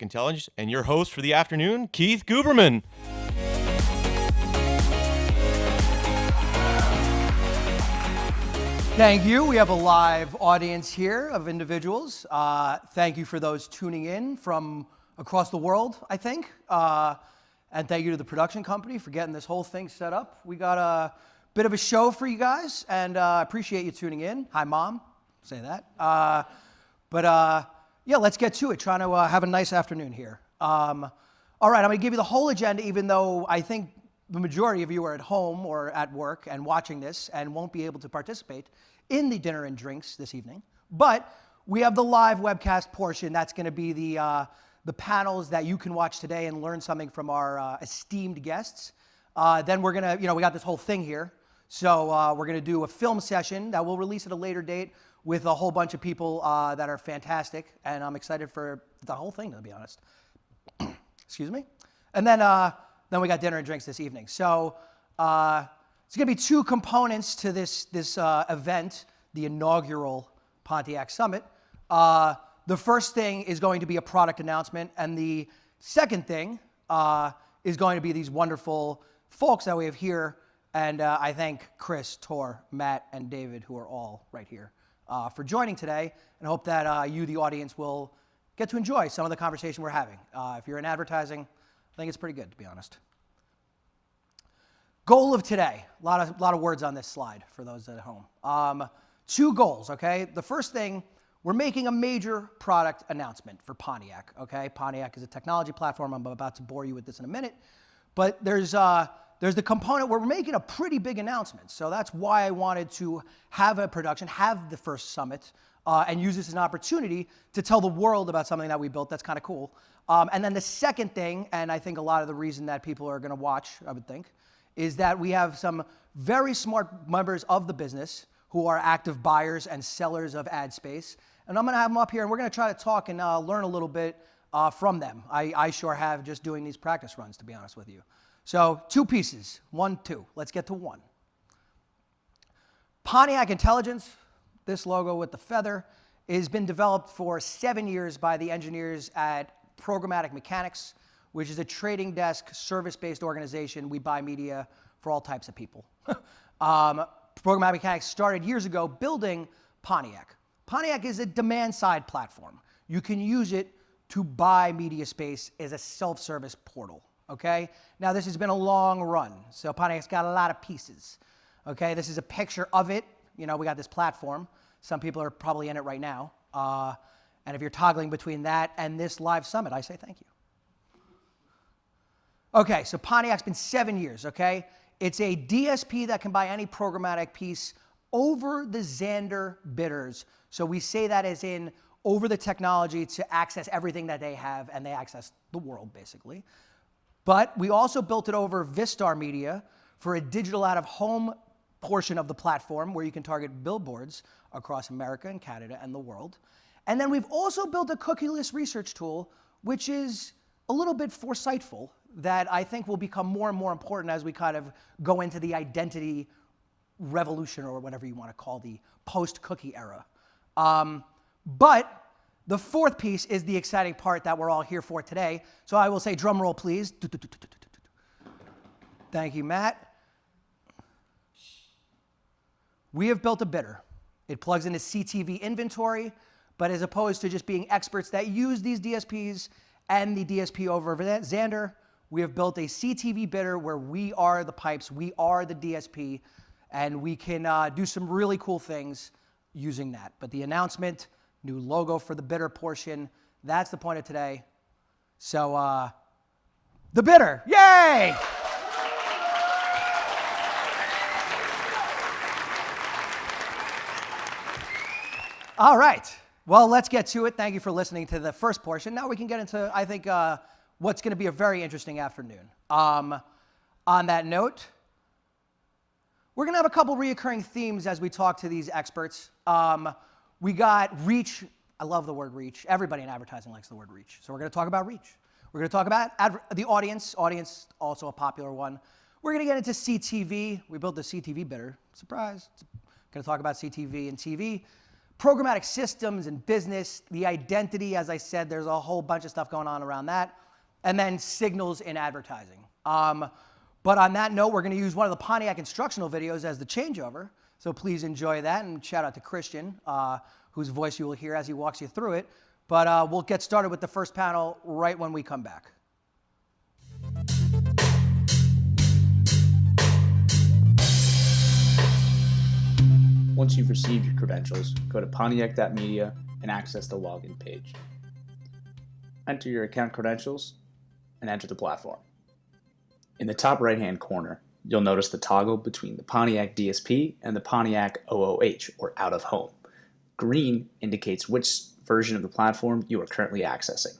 Intelligence, and your host for the afternoon, Keith Guberman. Thank you. We have a live audience here of individuals. Thank you for those tuning in from across the world, I think. And thank you to the production company for getting this whole thing set up. We got a bit of a show for you guys, and I appreciate you tuning in. Hi, Mom. Say that. Yeah, let's get to it. Trying to have a nice afternoon here. All right, I'm going to give you the whole agenda, even though I think the majority of you are at home or at work and watching this and won't be able to participate in the dinner and drinks this evening. But we have the live webcast portion. That's going to be the panels that you can watch today and learn something from our esteemed guests. Then we're going to, we got this whole thing here. So we're going to do a film session that we'll release at a later date with a whole bunch of people that are fantastic. And I'm excited for the whole thing, to be honest. Excuse me. And then we got dinner and drinks this evening. So it's going to be two components to this event, the inaugural Pontiac Summit. The first thing is going to be a product announcement, and the second thing is going to be these wonderful folks that we have here. And I thank Chris, Tor, Matt, and David, who are all right here, for joining today, and hope that you, the audience, will get to enjoy some of the conversation we're having. If you're in advertising, I think it's pretty good, to be honest. Goal of today, a lot of words on this slide for those at home. Two goals, okay? The first thing, we're making a major product announcement for Pontiac, okay? Pontiac is a technology platform. I'm about to bore you with this in a minute. But there's the component where we're making a pretty big announcement. So that's why I wanted to have a production, have the first summit, and use this as an opportunity to tell the world about something that we built that's kind of cool. And then the second thing, and I think a lot of the reason that people are going to watch, I would think, is that we have some very smart members of the business who are active buyers and sellers of ad space. And I'm going to have them up here, and we're going to try to talk and learn a little bit from them. I sure have just doing these practice runs, to be honest with you. So two pieces, 1, 2. Let's get to one. Pontiac Intelligence, this logo with the feather, has been developed for 7 years by the engineers at Programmatic Mechanics, which is a trading desk service-based organization. We buy media for all types of people. Programmatic Mechanics started years ago building Pontiac. Pontiac is a demand-side platform. You can use it to buy media space as a self-service portal, okay? Now, this has been a long run, so Pontiac's got a lot of pieces, okay? This is a picture of it. We got this platform. Some people are probably in it right now. And if you're toggling between that and this live summit, I say thank you. Okay, so Pontiac's been 7 years, okay? It's a DSP that can buy any programmatic piece over the Xandr bidders. So we say that as in over the technology to access everything that they have, and they access the world, basically. But we also built it over Vistar Media for a digital out-of-home portion of the platform where you can target billboards across America and Canada and the world. And then we've also built a cookieless research tool, which is a little bit foresightful, that I think will become more and more important as we kind of go into the identity revolution, or whatever you want to call the post-cookie era. But the fourth piece is the exciting part that we're all here for today. So I will say, drum roll, please. Thank you, Matt. We have built a bidder. It plugs into CTV inventory, but as opposed to just being experts that use these DSPs and the DSP over Xandr, we have built a CTV bidder where we are the pipes, we are the DSP, and we can do some really cool things using that. But the announcement, new logo for the bidder portion, that's the point of today. So, the bidder, yay! All right, well, let's get to it. Thank you for listening to the first portion. Now we can get into, I think, what's going to be a very interesting afternoon. On that note, we're going to have a couple reoccurring themes as we talk to these experts. We got reach. I love the word reach. Everybody in advertising likes the word reach. So we're going to talk about reach. We're going to talk about the audience. Audience, also a popular one. We're going to get into CTV. We built the CTV bidder. Surprise. Going to talk about CTV and TV. programmatic systems and business, the identity, as I said, there's a whole bunch of stuff going on around that, and then signals in advertising. But on that note, we're going to use one of the Pontiac instructional videos as the changeover, so please enjoy that, and shout out to Christian, whose voice you will hear as he walks you through it. But we'll get started with the first panel right when we come back. Once you've received your credentials, go to pontiac.media and access the login page. Enter your account credentials and enter the platform. In the top right-hand corner, you'll notice the toggle between the Pontiac DSP and the Pontiac OOH, or out of home. Green indicates which version of the platform you are currently accessing.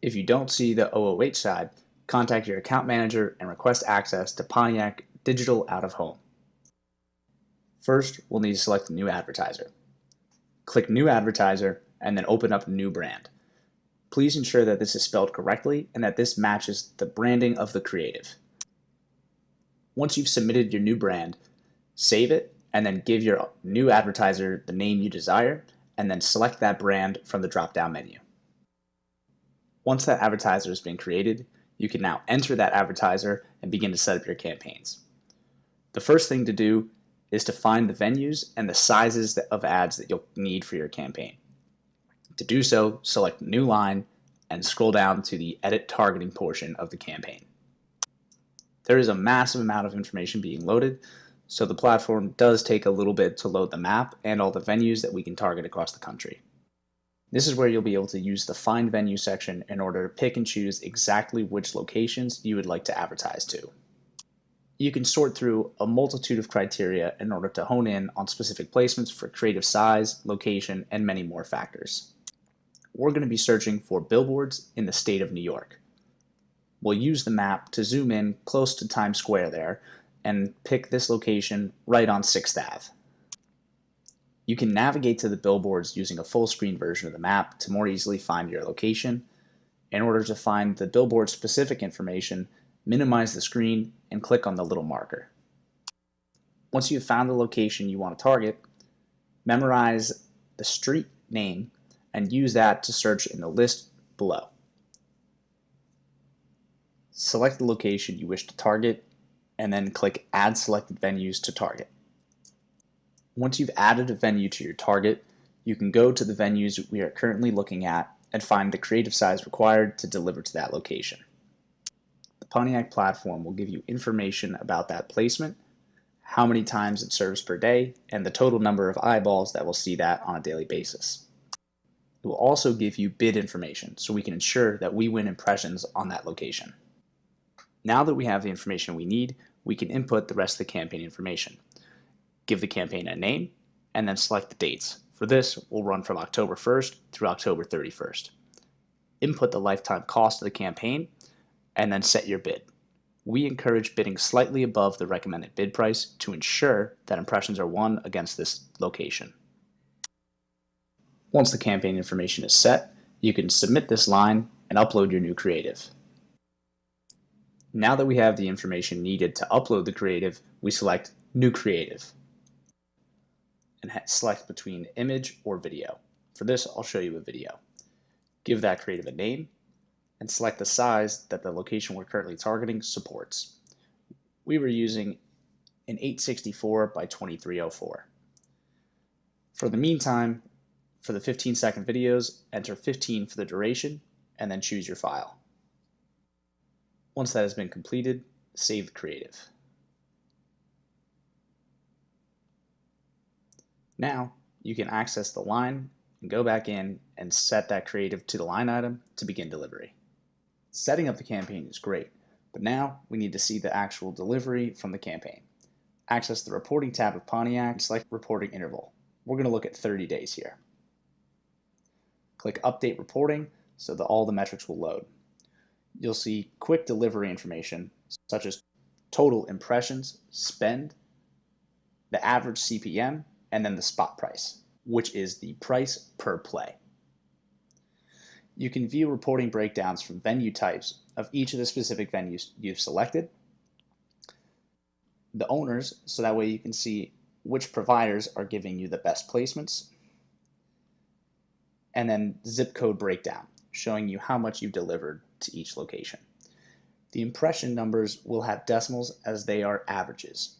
If you don't see the OOH side, contact your account manager and request access to Pontiac Digital Out of Home. First, we'll need to select a new advertiser. Click New Advertiser and then open up New Brand. Please ensure that this is spelled correctly and that this matches the branding of the creative. Once you've submitted your new brand, save it and then give your new advertiser the name you desire and then select that brand from the drop-down menu. Once that advertiser has been created, you can now enter that advertiser and begin to set up your campaigns. The first thing to do is to find the venues and the sizes of ads that you'll need for your campaign. To do so, select New Line and scroll down to the Edit Targeting portion of the campaign. There is a massive amount of information being loaded, so the platform does take a little bit to load the map and all the venues that we can target across the country. This is where you'll be able to use the Find Venue section in order to pick and choose exactly which locations you would like to advertise to. You can sort through a multitude of criteria in order to hone in on specific placements for creative size, location, and many more factors. We're going to be searching for billboards in the state of New York. We'll use the map to zoom in close to Times Square there and pick this location right on 6th Ave. You can navigate to the billboards using a full screen version of the map to more easily find your location. In order to find the billboard specific information, minimize the screen and click on the little marker. Once you've found the location you want to target, memorize the street name and use that to search in the list below. Select the location you wish to target and then click Add Selected Venues to Target. Once you've added a venue to your target, you can go to the venues we are currently looking at and find the creative size required to deliver to that location. The Pontiac platform will give you information about that placement, how many times it serves per day, and the total number of eyeballs that will see that on a daily basis. It will also give you bid information so we can ensure that we win impressions on that location. Now that we have the information we need, we can input the rest of the campaign information. Give the campaign a name, and then select the dates. For this, we'll run from October 1st through October 31st. Input the lifetime cost of the campaign, and then set your bid. We encourage bidding slightly above the recommended bid price to ensure that impressions are won against this location. Once the campaign information is set, you can submit this line and upload your new creative. Now that we have the information needed to upload the creative, we select New Creative and select between image or video. For this, I'll show you a video. Give that creative a name and select the size that the location we're currently targeting supports. We were using an 864 by 2304. For the meantime, for the 15-second videos, enter 15 for the duration and then choose your file. Once that has been completed, save the creative. Now, you can access the line and go back in and set that creative to the line item to begin delivery. Setting up the campaign is great, but now we need to see the actual delivery from the campaign. Access the Reporting tab of Pontiac, select Reporting Interval. We're going to look at 30 days here. Click Update Reporting so that all the metrics will load. You'll see quick delivery information such as total impressions, spend, the average CPM, and then the spot price, which is the price per play. You can view reporting breakdowns from venue types of each of the specific venues you've selected, the owners, so that way you can see which providers are giving you the best placements, and then zip code breakdown, showing you how much you've delivered to each location. The impression numbers will have decimals as they are averages.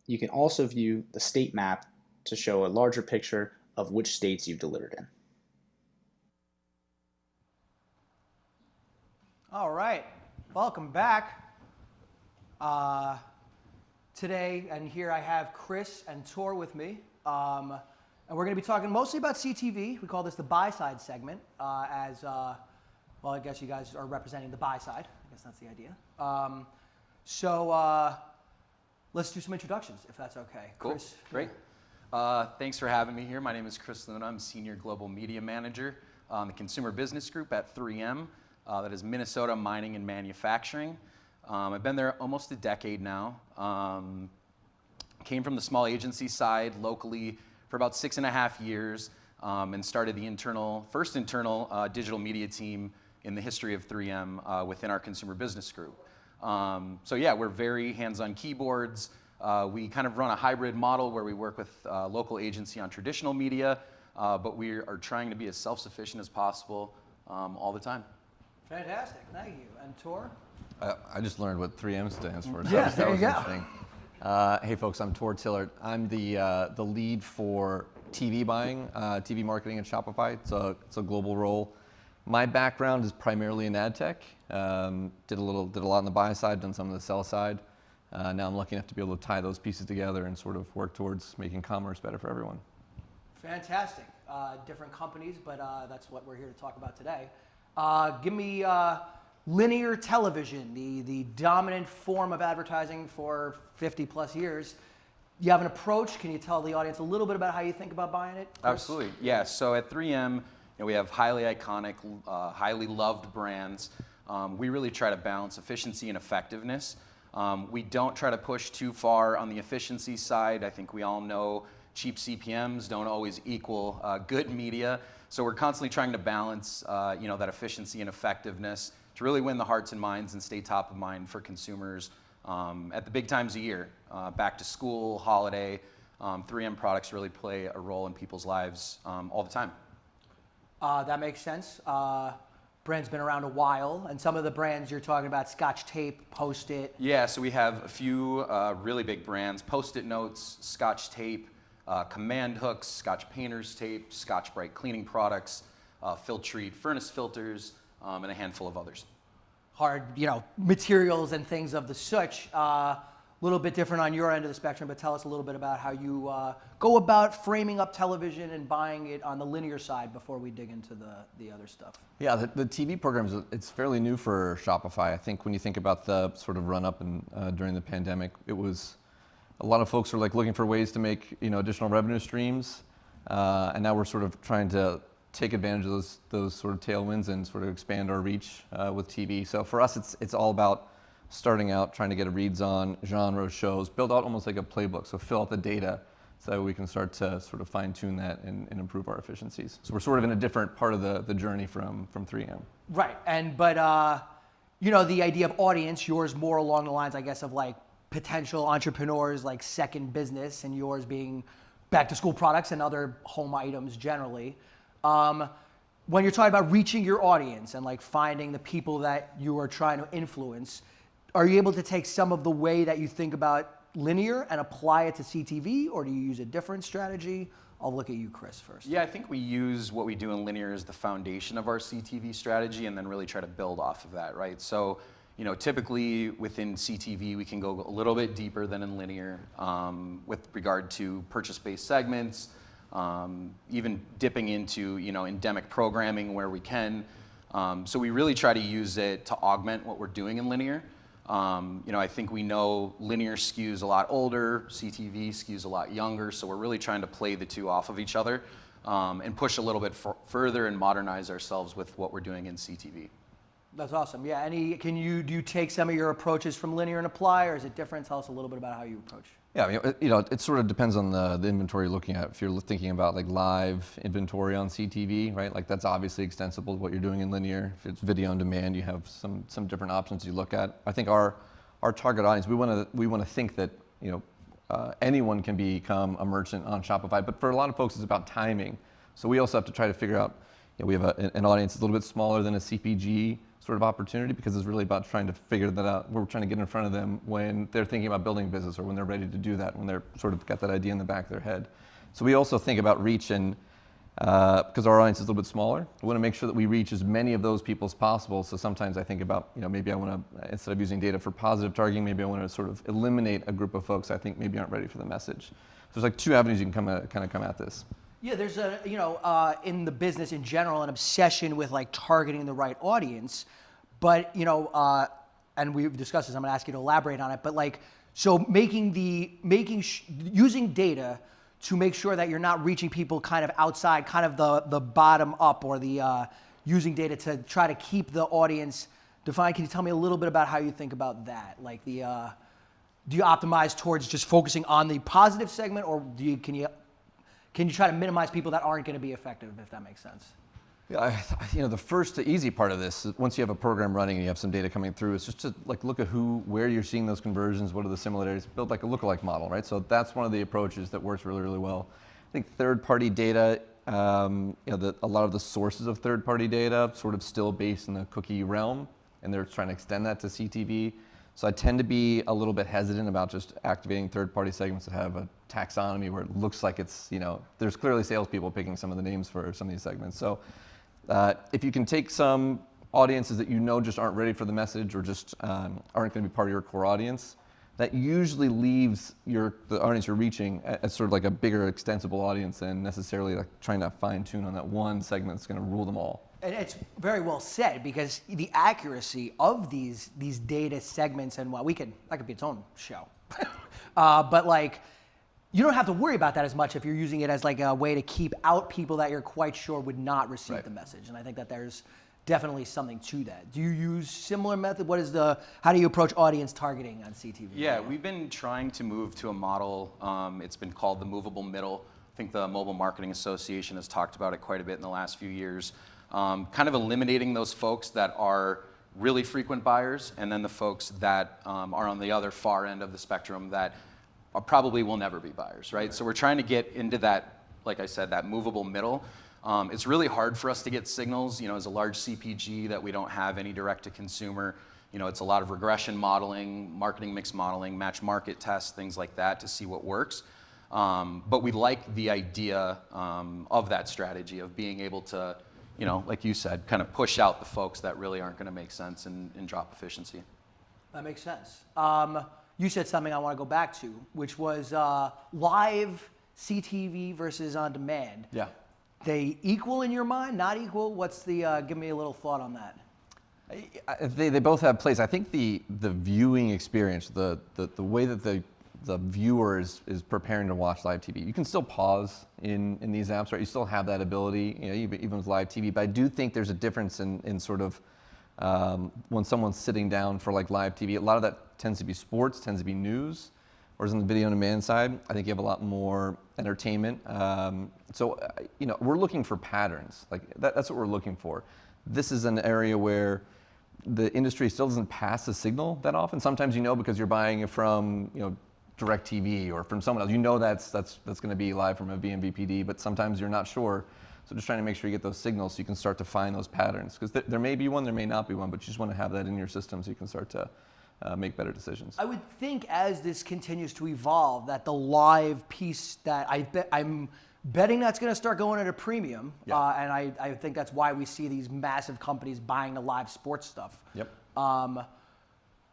You can also view the state map to show a larger picture of which states you've delivered in. All right, welcome back. Today, and here I have Chris and Tor with me. And we're going to be talking mostly about CTV. We call this the buy side segment, well, I guess you guys are representing the buy side. I guess that's the idea. Let's do some introductions, if that's okay. Cool. Chris. Great. Thanks for having me here. My name is Chris Luna. I'm Senior Global Media Manager on the Consumer Business Group at 3M. That is Minnesota Mining and Manufacturing. I've been there almost a decade now. Came from the small agency side locally for about 6.5 years and started the first internal digital media team in the history of 3M within our Consumer Business Group. So yeah, we're very hands-on keyboards. We kind of run a hybrid model where we work with local agency on traditional media, but we are trying to be as self-sufficient as possible all the time. Fantastic, thank you. And Tor? I just learned what 3M stands for. Yeah, that there was you go. interesting. Hey folks, I'm Tor Tillert. I'm the lead for TV buying, TV marketing at Shopify. It's a global role. My background is primarily in ad tech. Did a lot on the buy side, done some on the sell side. Now I'm lucky enough to be able to tie those pieces together and sort of work towards making commerce better for everyone. Fantastic. Different companies, but that's what we're here to talk about today. Give me linear television, the dominant form of advertising for 50 plus years. You have an approach. Can you tell the audience a little bit about how you think about buying it, Chris? Absolutely. Yeah. So at 3M, we have highly iconic, highly loved brands. We really try to balance efficiency and effectiveness. We don't try to push too far on the efficiency side. I think we all know cheap CPMs don't always equal good media. So we're constantly trying to balance that efficiency and effectiveness to really win the hearts and minds and stay top of mind for consumers at the big times of year. Back to school, holiday, 3M products really play a role in people's lives all the time. That makes sense. Brand's been around a while, and some of the brands you're talking about, Scotch Tape, Post-it. Yeah, so we have a few really big brands, Post-it Notes, Scotch Tape, Command Hooks, Scotch Painter's Tape, Scotch Brite cleaning products, Filtrete furnace filters, and a handful of others. Hard, materials and things of the such. A little bit different on your end of the spectrum, but tell us a little bit about how you go about framing up television and buying it on the linear side before we dig into the other stuff. Yeah, the TV programs, it's fairly new for Shopify. I think when you think about the sort of run up and during the pandemic, it was a lot of folks were like looking for ways to make additional revenue streams, and now we're sort of trying to take advantage of those sort of tailwinds and sort of expand our reach with TV. So for us, it's all about starting out, trying to get reads on genre shows, build out almost like a playbook. So fill out the data so that we can start to sort of fine tune that and improve our efficiencies. So we're sort of in a different part of the journey from 3M. Right, but the idea of audience, yours more along the lines, I guess, of like potential entrepreneurs, like second business, and yours being back to school products and other home items generally. When you're talking about reaching your audience and like finding the people that you are trying to influence, are you able to take some of the way that you think about linear and apply it to CTV, or do you use a different strategy? I'll look at you, Chris, first. Yeah, I think we use what we do in linear as the foundation of our CTV strategy and then really try to build off of that, right? So, typically within CTV, we can go a little bit deeper than in linear with regard to purchase-based segments, even dipping into, endemic programming where we can. So we really try to use it to augment what we're doing in linear. I think we know linear skews a lot older, CTV skews a lot younger, so we're really trying to play the two off of each other and push a little bit further and modernize ourselves with what we're doing in CTV. That's awesome. Yeah. Do you take some of your approaches from linear and apply, or is it different? Tell us a little bit about how you approach. Yeah, it sort of depends on the inventory you're looking at. If you're thinking about like live inventory on CTV, right? Like that's obviously extensible to what you're doing in linear. If it's video on demand, you have some different options you look at. I think our target audience, we want to think that anyone can become a merchant on Shopify, but for a lot of folks, it's about timing So we also have to try to figure out, we have an audience that's a little bit smaller than a CPG sort of opportunity, because it's really about trying to figure that out. We're trying to get in front of them when they're thinking about building a business, or when they're ready to do that, when they're sort of got that idea in the back of their head. So we also think about reach, and because our audience is a little bit smaller, we want to make sure that we reach as many of those people as possible. So sometimes I think about, maybe I want to, instead of using data for positive targeting, maybe I want to sort of eliminate a group of folks I think maybe aren't ready for the message. So there's like two avenues you can kind of come at this. Yeah, there's in the business in general, an obsession with like targeting the right audience, but and we've discussed this. I'm gonna ask you to elaborate on it, but like, so using data to make sure that you're not reaching people kind of outside, kind of the bottom up, or the using data to try to keep the audience defined. Can you tell me a little bit about how you think about that? Like do you optimize towards just focusing on the positive segment, or can you try to minimize people that aren't going to be effective, if that makes sense? Yeah, the first easy part of this, once you have a program running and you have some data coming through, is just to like look at where you're seeing those conversions, what are the similarities, build like a lookalike model, right? So that's one of the approaches that works really, really well. I think third-party data, a lot of the sources of third-party data sort of still based in the cookie realm, and they're trying to extend that to CTV. So I tend to be a little bit hesitant about just activating third-party segments that have a taxonomy where it looks like it's, there's clearly salespeople picking some of the names for some of these segments. So if you can take some audiences that just aren't ready for the message, or just aren't going to be part of your core audience, that usually leaves the audience you're reaching as sort of like a bigger extensible audience than necessarily like trying to fine-tune on that one segment that's going to rule them all. And it's very well said, because the accuracy of these data segments, and that could be its own show. But like, you don't have to worry about that as much if you're using it as like a way to keep out people that you're quite sure would not receive the message. And I think that there's definitely something to that. Do you use similar method? How do you approach audience targeting on CTV? Yeah, we've been trying to move to a model. It's been called the movable middle. I think the Mobile Marketing Association has talked about it quite a bit in the last few years. Kind of eliminating those folks that are really frequent buyers, and then the folks that are on the other far end of the spectrum that probably will never be buyers, right? So we're trying to get into that, like I said, that movable middle. It's really hard for us to get signals, as a large CPG that we don't have any direct to consumer. It's a lot of regression modeling, marketing mix modeling, match market tests, things like that to see what works. But we like the idea of that strategy of being able to, like you said, kind of push out the folks that really aren't going to make sense and drop efficiency. That makes sense. You said something I want to go back to, which was live CTV versus on demand. Yeah. They equal in your mind? Not equal? What's the? Give me a little thought on that. They both have place. I think the viewing experience, the way that the viewer is preparing to watch live TV. You can still pause in these apps, right? You still have that ability, even with live TV. But I do think there's a difference in sort of when someone's sitting down for like live TV. A lot of that tends to be sports, tends to be news. Whereas on the video on demand side, I think you have a lot more entertainment. So we're looking for patterns. Like that's what we're looking for. This is an area where the industry still doesn't pass a signal that often. Sometimes because you're buying it from DirecTV or from someone else. That's going to be live from a vMVPD, but sometimes you're not sure. So just trying to make sure you get those signals so you can start to find those patterns. Because there may be one, there may not be one, but you just want to have that in your system so you can start to make better decisions. I would think as this continues to evolve that the live piece that I'm betting that's going to start going at a premium. Yeah. And I think that's why we see these massive companies buying the live sports stuff. Yep.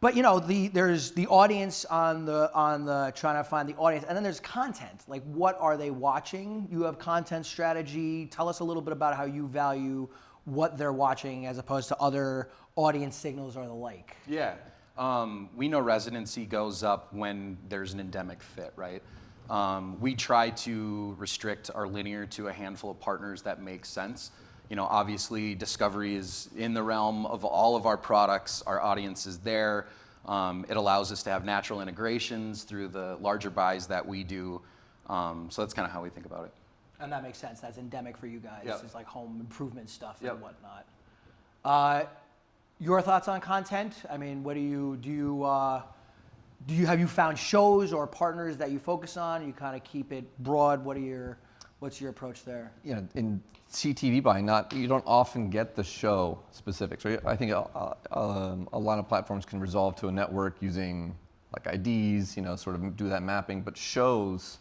But there's the audience on the trying to find the audience, and then there's content. Like, what are they watching? You have content strategy. Tell us a little bit about how you value what they're watching as opposed to other audience signals or the like. Yeah, we know residency goes up when there's an endemic fit, right? We try to restrict our linear to a handful of partners that make sense. Obviously discovery is in the realm of all of our products. Our audience is there. It allows us to have natural integrations through the larger buys that we do. So that's kind of how we think about it. And that makes sense. That's endemic for you guys. Yep. It's like home improvement stuff Yep. and whatnot. Your thoughts on content? I mean, what have you found shows or partners that you focus on? You kind of keep it broad. What are your What's your approach there? You know, in CTV buying, you don't often get the show specifics. Right? I think a lot of platforms can resolve to a network using like IDs, you know, sort of do that mapping. But shows,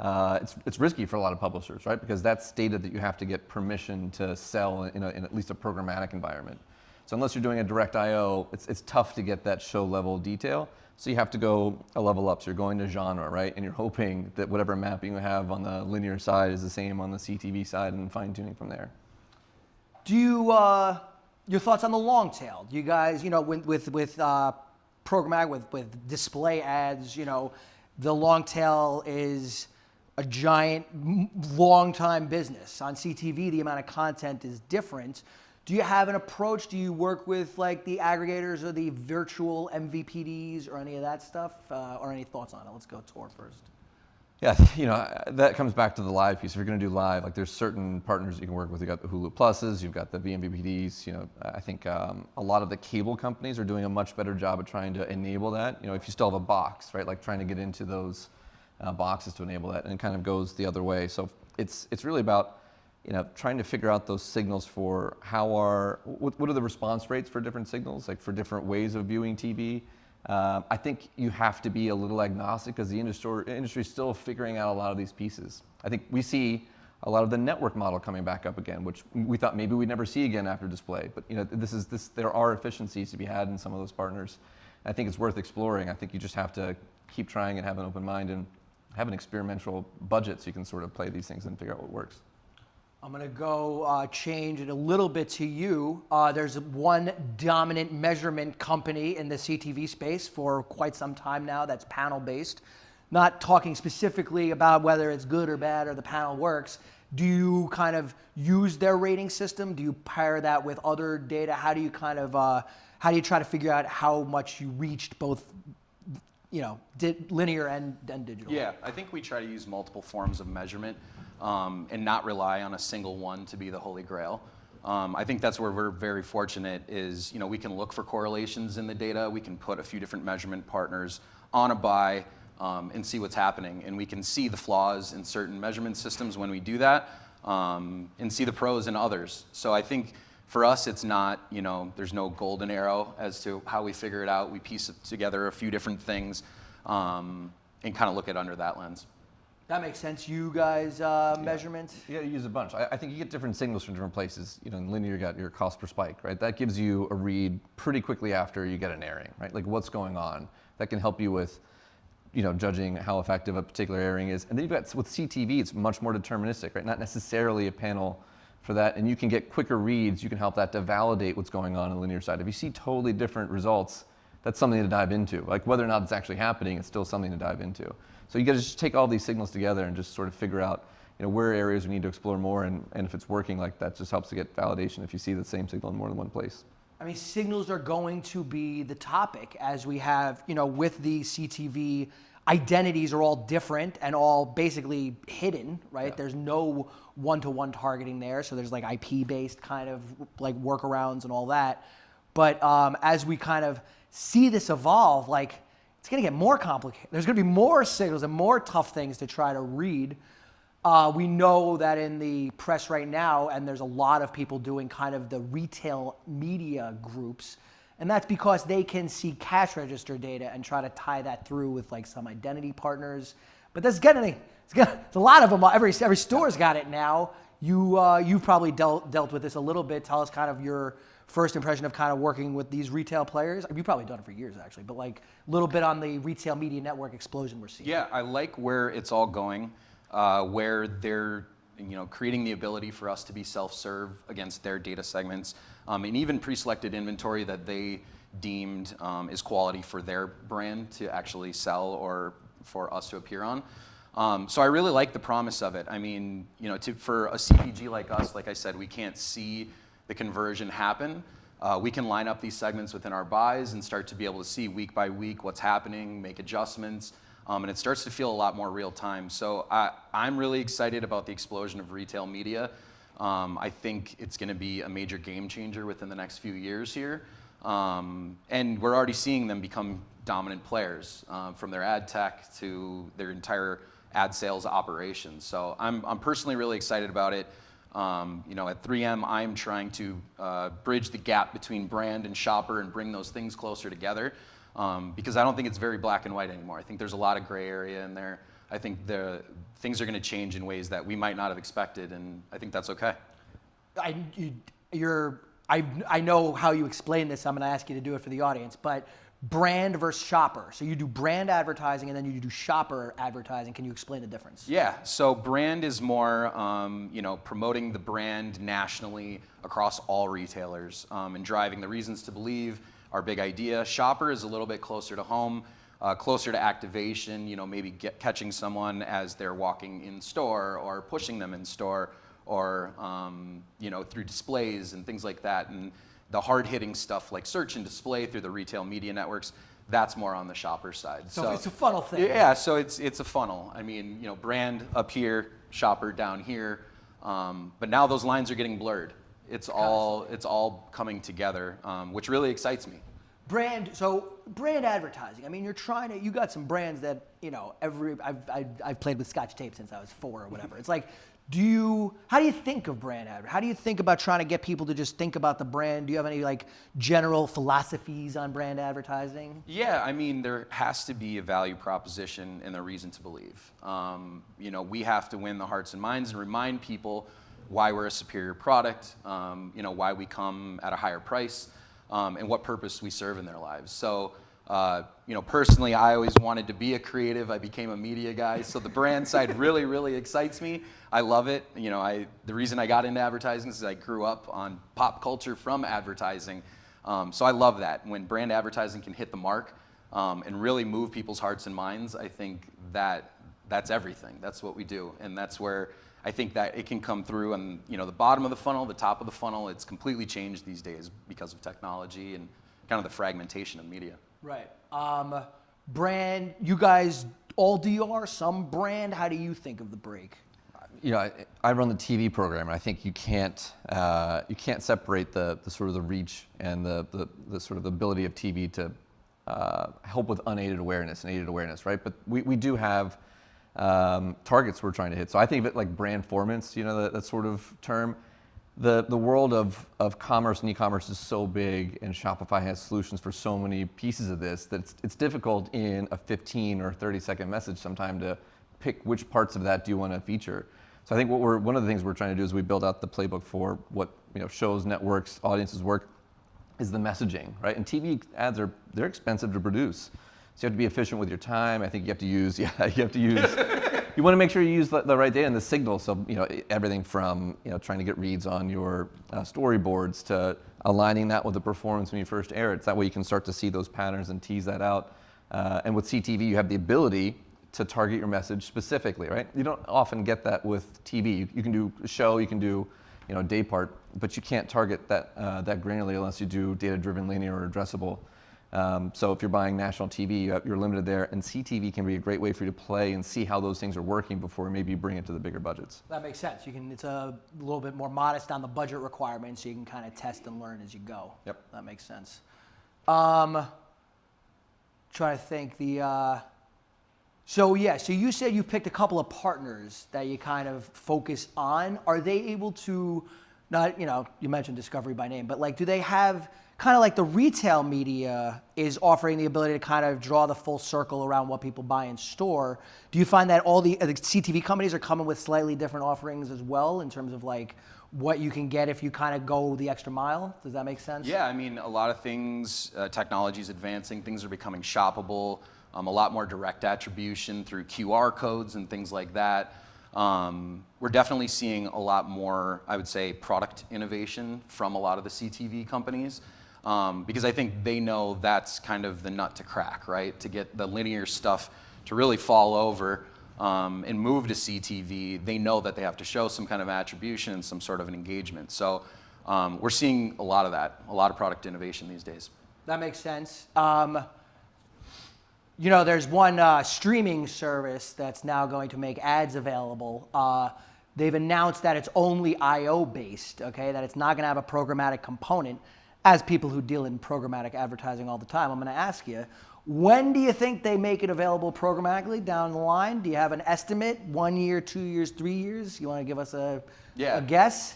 it's risky for a lot of publishers, right? Because that's data that you have to get permission to sell in at least a programmatic environment. So unless you're doing a direct IO, it's tough to get that show level detail. So you have to go a level up. So you're going to genre, right? And you're hoping that whatever mapping you have on the linear side is the same on the CTV side, and fine tuning from there. Do you, your thoughts on the long tail? Do you guys, you know, with programmatic, with display ads, you know, the long tail is a giant, long time business. On CTV, the amount of content is different. Do you have an approach? Do you work with like the aggregators or the virtual MVPDs or any of that stuff? Or any thoughts on it? Let's go Tor first. Yeah, you know, that comes back to the live piece. If you're going to do live, like there's certain partners you can work with. You've got the Hulu Pluses, you've got the VMVPDs. You know, I think a lot of the cable companies are doing a much better job of trying to enable that. You know, if you still have a box, right, like trying to get into those boxes to enable that, and it kind of goes the other way. So it's really about, you know, trying to figure out those signals for what are the response rates for different signals, like for different ways of viewing TV. I think you have to be a little agnostic because the industry is still figuring out a lot of these pieces. I think we see a lot of the network model coming back up again, which we thought maybe we'd never see again after display. But you know, there are efficiencies to be had in some of those partners. I think it's worth exploring. I think you just have to keep trying and have an open mind and have an experimental budget so you can sort of play these things and figure out what works. I'm going to go change it a little bit to you. There's one dominant measurement company in the CTV space for quite some time now that's panel-based. Not talking specifically about whether it's good or bad or the panel works. Do you kind of use their rating system? Do you pair that with other data? How do you kind of, how do you try to figure out how much you reached both, you know, linear and digital? Yeah, I think we try to use multiple forms of measurement. And not rely on a single one to be the holy grail. I think that's where we're very fortunate is, you know, we can look for correlations in the data. We can put a few different measurement partners on a buy and see what's happening. And we can see the flaws in certain measurement systems when we do that and see the pros in others. So I think for us, it's not, you know, there's no golden arrow as to how we figure it out. We piece together a few different things and kind of look at it under that lens. That makes sense. You guys, measurement? Yeah, you use a bunch. I think you get different signals from different places. You know, in linear, you got your cost per spike, right? That gives you a read pretty quickly after you get an airing, right? Like what's going on. That can help you with, you know, judging how effective a particular airing is. And then you've got, with CTV, it's much more deterministic, right? Not necessarily a panel for that. And you can get quicker reads. You can help that to validate what's going on the linear side. If you see totally different results, that's something to dive into. Like whether or not it's actually happening, it's still something to dive into. So you got to just take all these signals together and just sort of figure out, you know, where areas we need to explore more, and if it's working, like that just helps to get validation if you see the same signal in more than one place. I mean, signals are going to be the topic as we have, you know, with the CTV, identities are all different and all basically hidden, right? Yeah. There's no one-to-one targeting there, so there's like IP-based kind of like workarounds and all that. But as we kind of see this evolve, like, it's going to get more complicated. There's going to be more signals and more tough things to try to read. We know that in the press right now, and there's a lot of people doing kind of the retail media groups, and that's because they can see cash register data and try to tie that through with like some identity partners. But there's a lot of them. Every store's got it now. You've probably dealt with this a little bit. Tell us kind of your first impression of kind of working with these retail players. You've probably done it for years actually, but like a little bit on the retail media network explosion we're seeing. Yeah, I like where it's all going, where they're, you know, creating the ability for us to be self-serve against their data segments, and even pre-selected inventory that they deemed is quality for their brand to actually sell or for us to appear on. So I really like the promise of it. I mean, you know, for a CPG like us, like I said, we can't see the conversion happen. We can line up these segments within our buys and start to be able to see week by week what's happening, make adjustments, and it starts to feel a lot more real time. So I'm really excited about the explosion of retail media. I think it's going to be a major game changer within the next few years here. And we're already seeing them become dominant players, from their ad tech to their entire ad sales operations. So I'm personally really excited about it. At 3M, I'm trying to bridge the gap between brand and shopper and bring those things closer together, because I don't think it's very black and white anymore. I think there's a lot of gray area in there. I think the things are going to change in ways that we might not have expected, and I think that's okay. I know how you explain this. I'm going to ask you to do it for the audience, but brand versus shopper. So you do brand advertising and then you do shopper advertising. Can you explain the difference? Yeah, so brand is more, promoting the brand nationally across all retailers and driving the reasons to believe, our big idea. Shopper is a little bit closer to home, closer to activation, maybe catching someone as they're walking in store or pushing them in store or, through displays and things like that. And the hard-hitting stuff like search and display through the retail media networks, that's more on the shopper side. So it's a funnel thing. Yeah, so it's a funnel. I mean, brand up here, shopper down here, but now those lines are getting blurred. It's all coming together, which really excites me. Brand advertising. I mean, you got some brands that, I've played with Scotch tape since I was 4 or whatever. It's like, how do you think of brand advertising? How do you think about trying to get people to just think about the brand? Do you have any general philosophies on brand advertising? Yeah, I mean, there has to be a value proposition and a reason to believe. We have to win the hearts and minds and remind people why we're a superior product, why we come at a higher price, and what purpose we serve in their lives. So, personally, I always wanted to be a creative. I became a media guy, so the brand side really, really excites me. I love it. The reason I got into advertising is I grew up on pop culture from advertising. So I love that. When brand advertising can hit the mark and really move people's hearts and minds, I think that's everything. That's what we do, and that's where I think that it can come through. And the bottom of the funnel, the top of the funnel, it's completely changed these days because of technology and kind of the fragmentation of media. Right. Brand, you guys all DR, some brand. How do you think of the break? I run the TV program, and I think you can't separate the sort of the reach and the sort of the ability of TV to help with unaided awareness and aided awareness, right? But we do have targets we're trying to hit. So I think of it like brand formance, that sort of term. The world of commerce and e-commerce is so big, and Shopify has solutions for so many pieces of this that it's difficult in a 15 or 30-second message sometime to pick which parts of that do you want to feature. So I think one of the things we're trying to do is we build out the playbook for what shows, networks, audiences work is the messaging, right? And TV ads they're expensive to produce, so you have to be efficient with your time. I think you have to use you want to make sure you use the right data and the signal. So everything from trying to get reads on your storyboards to aligning that with the performance when you first air it. That way you can start to see those patterns and tease that out. And with CTV, you have the ability to target your message specifically, right? You don't often get that with TV. You can do a show, you can do day part, but you can't target that granularly unless you do data-driven, linear, or addressable. So if you're buying national TV, you're limited there, and CTV can be a great way for you to play and see how those things are working before maybe you bring it to the bigger budgets. That makes sense. It's a little bit more modest on the budget requirements, so you can kind of test and learn as you go. Yep. That makes sense. Trying to think So you said you picked a couple of partners that you kind of focus on. Are they able to, you mentioned Discovery by name, but do they have kind of like the retail media is offering the ability to kind of draw the full circle around what people buy in store? Do you find that all the CTV companies are coming with slightly different offerings as well in terms of what you can get if you kind of go the extra mile? Does that make sense? Yeah, I mean, a lot of things, technology is advancing, things are becoming shoppable. A lot more direct attribution through QR codes and things like that. We're definitely seeing a lot more, I would say, product innovation from a lot of the CTV companies because I think they know that's kind of the nut to crack, right? To get the linear stuff to really fall over and move to CTV, they know that they have to show some kind of attribution and some sort of an engagement. So we're seeing a lot of that, a lot of product innovation these days. That makes sense. There's one streaming service that's now going to make ads available. They've announced that it's only IO based, okay? That it's not going to have a programmatic component. As people who deal in programmatic advertising all the time, I'm going to ask you, When do you think they make it available programmatically down the line? Do you have an estimate? 1 year, 2 years, 3 years? You want to give us a guess?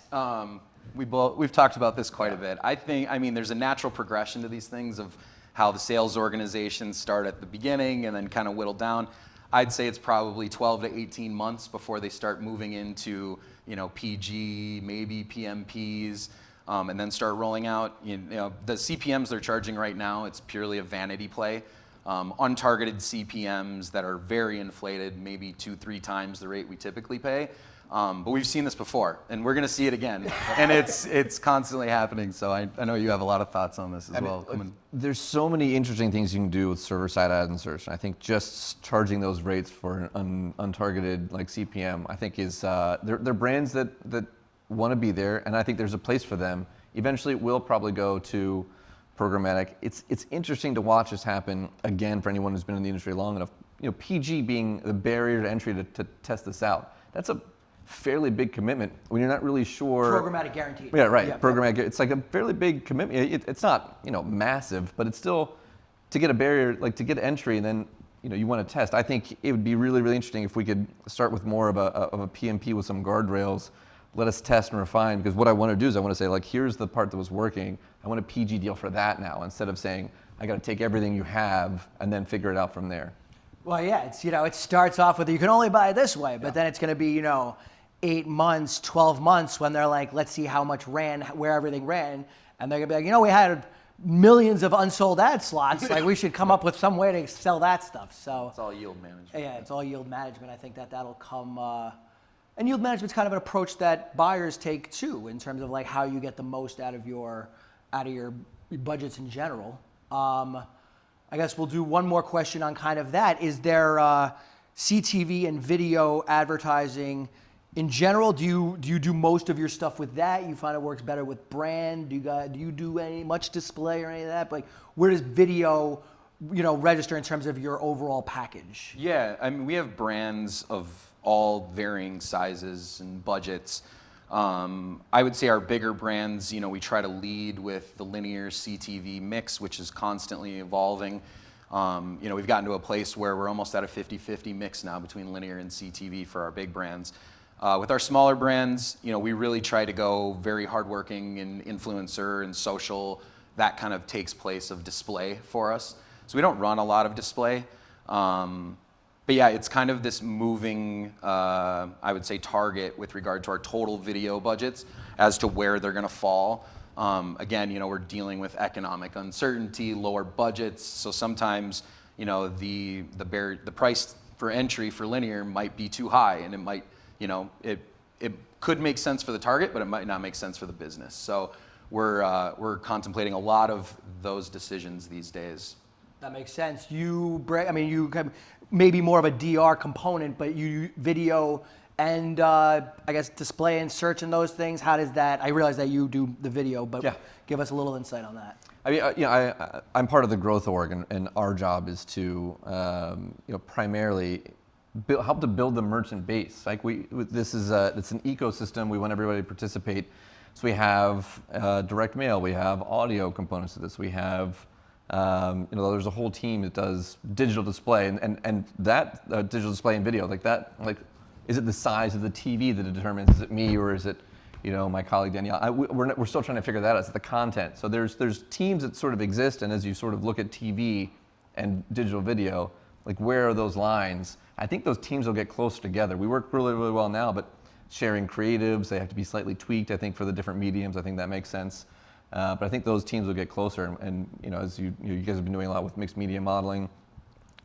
We've talked about this quite a bit. I mean, there's a natural progression to these things of how the sales organizations start at the beginning and then kind of whittle down. I'd say it's probably 12 to 18 months before they start moving into, PG, maybe PMPs, and then start rolling out. The CPMs they're charging right now, it's purely a vanity play. Untargeted CPMs that are very inflated, maybe 2-3 times the rate we typically pay. But we've seen this before, and we're going to see it again. And it's constantly happening. So I know you have a lot of thoughts on this as well. There's so many interesting things you can do with server-side ads and search. And I think just charging those rates for an untargeted like CPM, I think is they're brands that want to be there, and I think there's a place for them. Eventually, it will probably go to programmatic. It's interesting to watch this happen again for anyone who's been in the industry long enough. PG being the barrier to entry to test this out. That's a fairly big commitment when you're not really sure. Programmatic guaranteed. Yeah, right. Yeah, programmatic. It's like a fairly big commitment. It's not massive, but it's still to get a barrier, like to get entry, and then you want to test. I think it would be really, really interesting if we could start with more of a PMP with some guardrails. Let us test and refine, because what I want to do is I want to say, like, here's the part that was working. I want a PG deal for that now, instead of saying I got to take everything you have and then figure it out from there. Well, yeah, it's it starts off with you can only buy it this way, but then it's going to be 8 months, 12 months when they're like, let's see how much ran, where everything ran, and they're gonna be like, we had millions of unsold ad slots. Like, we should come up with some way to sell that stuff. So it's all yield management. Yeah, it's all yield management. I think that'll come. And yield management's kind of an approach that buyers take too, in terms of like how you get the most out of your budgets in general. I guess we'll do one more question on kind of that. Is there CTV and video advertising in general? Do you do most of your stuff with that? You find it works better with brand? Do you do much display or any of that? But like, where does video register in terms of your overall package? Yeah, I mean, we have brands of all varying sizes and budgets. I would say our bigger brands, we try to lead with the linear CTV mix, which is constantly evolving. We've gotten to a place where we're almost at a 50-50 mix now between linear and CTV for our big brands. With our smaller brands, we really try to go very hardworking in influencer and social. That kind of takes place of display for us. So we don't run a lot of display. But yeah, it's kind of this moving, I would say, target with regard to our total video budgets as to where they're going to fall. Again, we're dealing with economic uncertainty, lower budgets. So sometimes, the price for entry for linear might be too high, and it might, it could make sense for the target, but it might not make sense for the business. So we're contemplating a lot of those decisions these days. That makes sense. You have maybe more of a DR component, but you video and I guess display and search and those things. How does that? I realize that you do the video, but give us a little insight on that. I mean, I'm part of the growth org, and our job is to primarily help to build the merchant base. Like it's an ecosystem. We want everybody to participate. So we have direct mail. We have audio components to this. We have there's a whole team that does digital display, and that digital display and video like that. Like, is it the size of the TV that it determines? Is it me, or is it my colleague Danielle? We're still trying to figure that out. It's the content. So there's teams that sort of exist, and as you sort of look at TV and digital video, like, where are those lines? I think those teams will get closer together. We work really, really well now, but sharing creatives, they have to be slightly tweaked, I think, for the different mediums. I think that makes sense. But I think those teams will get closer, and as you guys have been doing a lot with mixed media modeling,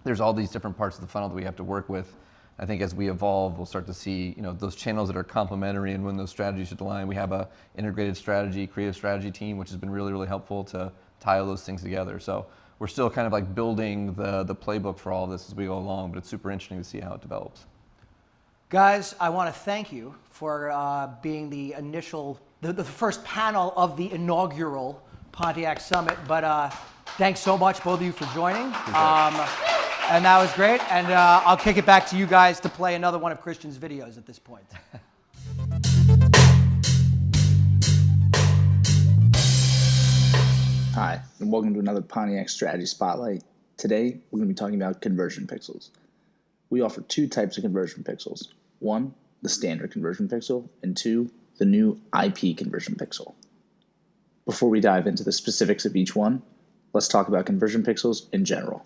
there's all these different parts of the funnel that we have to work with. I think as we evolve, we'll start to see those channels that are complementary, and when those strategies should align. We have a integrated strategy, creative strategy team, which has been really, really helpful to tie all those things together. So we're still kind of like building the playbook for all of this as we go along, but it's super interesting to see how it develops. Guys, I want to thank you for being the first panel of the inaugural Pontiac Summit. But thanks so much, both of you, for joining. And that was great. And I'll kick it back to you guys to play another one of Christian's videos at this point. Hi, and welcome to another Pontiac Strategy Spotlight. Today, we're going to be talking about conversion pixels. We offer two types of conversion pixels. One, the standard conversion pixel, and two, the new IP conversion pixel. Before we dive into the specifics of each one, let's talk about conversion pixels in general.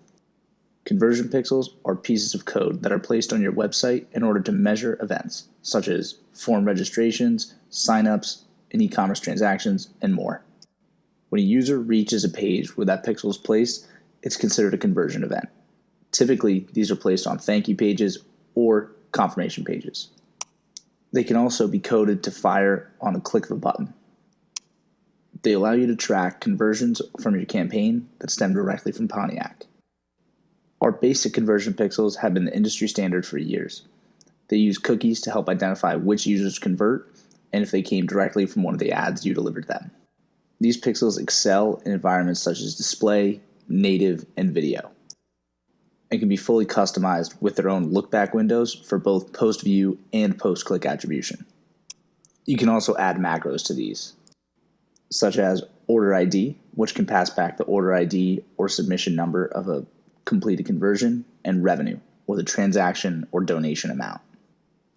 Conversion pixels are pieces of code that are placed on your website in order to measure events, such as form registrations, signups, and e-commerce transactions, and more. When a user reaches a page where that pixel is placed, it's considered a conversion event. Typically, these are placed on thank you pages or confirmation pages. They can also be coded to fire on a click of a button. They allow you to track conversions from your campaign that stem directly from Pontiac. Our basic conversion pixels have been the industry standard for years. They use cookies to help identify which users convert and if they came directly from one of the ads you delivered them. These pixels excel in environments such as display, native, and video, and can be fully customized with their own look-back windows for both post-view and post-click attribution. You can also add macros to these, such as order ID, which can pass back the order ID or submission number of a completed conversion, and revenue, or the transaction or donation amount.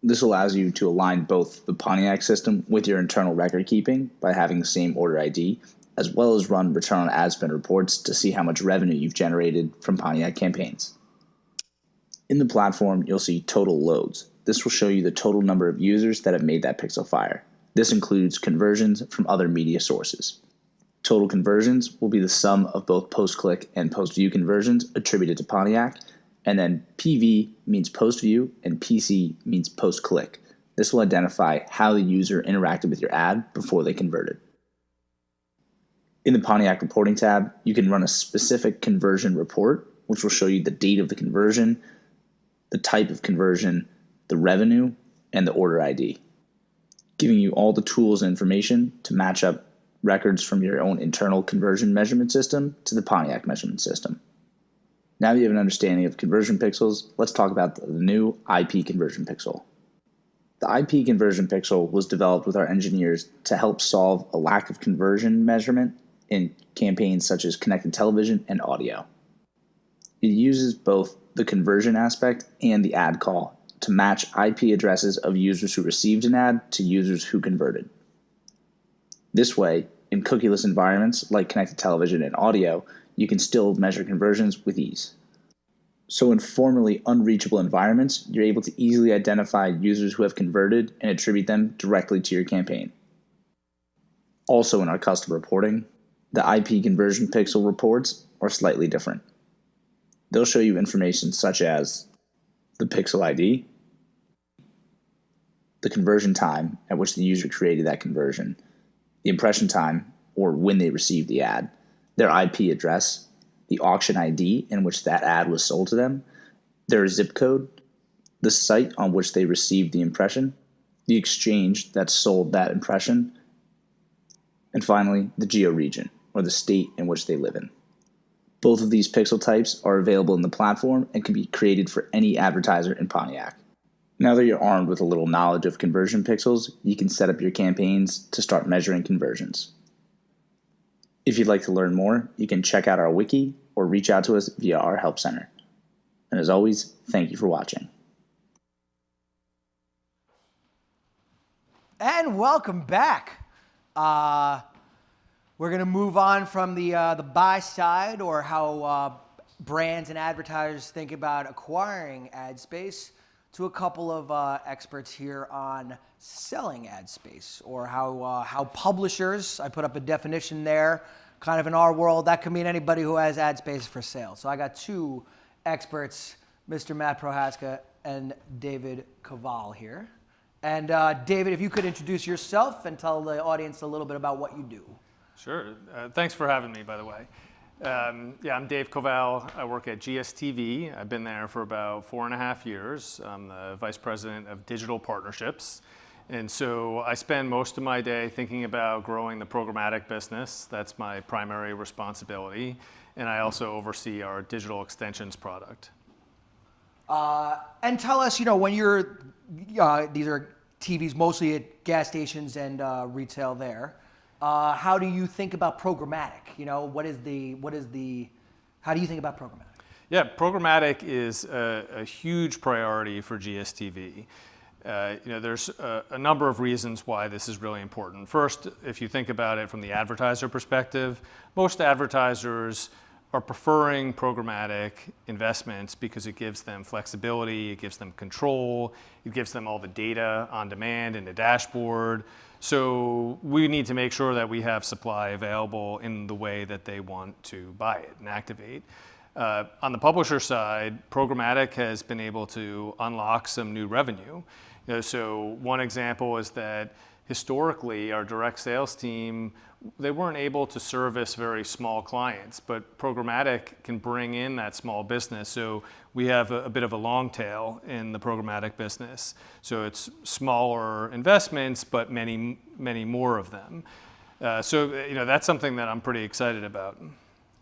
This allows you to align both the Pontiac system with your internal record keeping by having the same order ID, as well as run return on ad spend reports to see how much revenue you've generated from Pontiac campaigns. In the platform, you'll see total loads. This will show you the total number of users that have made that pixel fire. This includes conversions from other media sources. Total conversions will be the sum of both post-click and post-view conversions attributed to Pontiac, and then PV means post-view and PC means post-click. This will identify how the user interacted with your ad before they converted. In the Pontiac reporting tab, you can run a specific conversion report, which will show you the date of the conversion, the type of conversion, the revenue, and the order ID, giving you all the tools and information to match up records from your own internal conversion measurement system to the Pontiac measurement system. Now that you have an understanding of conversion pixels, let's talk about the new IP conversion pixel. The IP conversion pixel was developed with our engineers to help solve a lack of conversion measurement in campaigns such as connected television and audio. It uses both the conversion aspect and the ad call to match IP addresses of users who received an ad to users who converted. This way, in cookieless environments like connected television and audio, you can still measure conversions with ease. So in formerly unreachable environments, you're able to easily identify users who have converted and attribute them directly to your campaign. Also in our custom reporting, the IP conversion pixel reports are slightly different. They'll show you information such as the pixel ID, the conversion time at which the user created that conversion, the impression time, or when they received the ad, their IP address, the auction ID in which that ad was sold to them, their zip code, the site on which they received the impression, the exchange that sold that impression, and finally, the geo-region, or the state in which they live in. Both of these pixel types are available in the platform and can be created for any advertiser in Pontiac. Now that you're armed with a little knowledge of conversion pixels, you can set up your campaigns to start measuring conversions. If you'd like to learn more, you can check out our wiki or reach out to us via our help center. And as always, thank you for watching. And welcome back. We're going to move on from the buy side, or how brands and advertisers think about acquiring ad space, to a couple of experts here on selling ad space, or how publishers, I put up a definition there, kind of in our world, that could mean anybody who has ad space for sale. So I got two experts, Mr. Matt Prohaska and David Koval here. And David, if you could introduce yourself and tell the audience a little bit about what you do. Sure. Thanks for having me, by the way. I'm Dave Koval. I work at GSTV. I've been there for about 4.5 years. I'm the Vice President of Digital Partnerships. And so I spend most of my day thinking about growing the programmatic business. That's my primary responsibility. And I also oversee our digital extensions product. And tell us, when you're, these are TVs mostly at gas stations and retail there. How do you think about programmatic? How do you think about programmatic? Yeah, programmatic is a huge priority for GSTV. There's a number of reasons why this is really important. First, if you think about it from the advertiser perspective, most advertisers are preferring programmatic investments because it gives them flexibility, it gives them control, it gives them all the data on demand in a dashboard. So we need to make sure that we have supply available in the way that they want to buy it and activate. On the publisher side, programmatic has been able to unlock some new revenue. So one example is that historically our direct sales team, they weren't able to service very small clients, but programmatic can bring in that small business. So we have a bit of a long tail in the programmatic business. So it's smaller investments, but many, many more of them. So that's something that I'm pretty excited about.